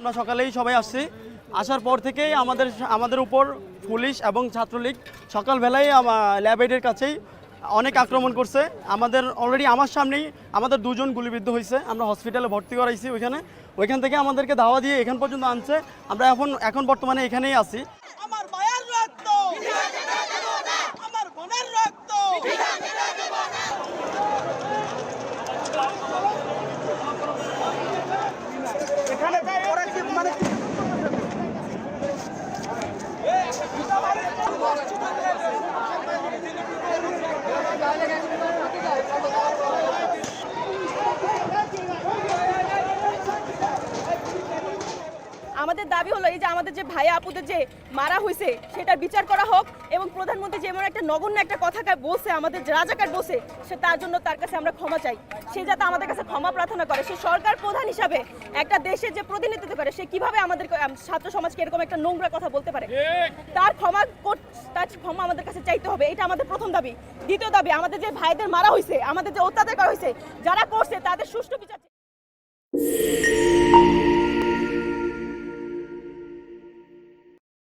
আমরা সকালেই সবাই আসছি, আসার পর থেকেই আমাদের উপর পুলিশ এবং ছাত্রলীগ সকালবেলায় ল্যাব-8-এর কাছেই অনেক আক্রমণ করছে। আমাদের অলরেডি আমার সামনেই আমাদের দুজন গুলিবিদ্ধ হয়েছে, আমরা হসপিটালে ভর্তি করাইছি। ওইখান থেকে আমাদেরকে ধাওয়া দিয়ে এখান পর্যন্ত আনছে। আমরা এখন বর্তমানে এখানেই আছি। আমার মায়ের রক্ত, আমার বোনের রক্ত। এখানে মানে আমাদের দাবি হলো এই যে আমাদের যে ভাই আপুদের যে মারা হয়েছে সেটার বিচার করা হোক, এবং প্রধানমন্ত্রী যেমন একটা নগণ্য একটা কথা বলছে, আমাদের যে রাজাকার বলছে, সে তার জন্য তার কাছে আমরা ক্ষমা চাই। সে যাতে আমাদের কাছে ক্ষমা প্রার্থনা করে। সে সরকার প্রধান হিসাবে একটা দেশের যে প্রতিনিধিত্ব করে, সে কিভাবে আমাদের ছাত্র সমাজকে এরকম একটা নোংরা কথা বলতে পারে? তার ক্ষমা আমাদের কাছে চাইতে হবে, এটা আমাদের প্রথম দাবি। দ্বিতীয় দাবি, আমাদের যে ভাইদের মারা হয়েছে, আমাদের যে অত্যাচার করা হয়েছে, যারা করছে তাদের সুষ্ঠু বিচার।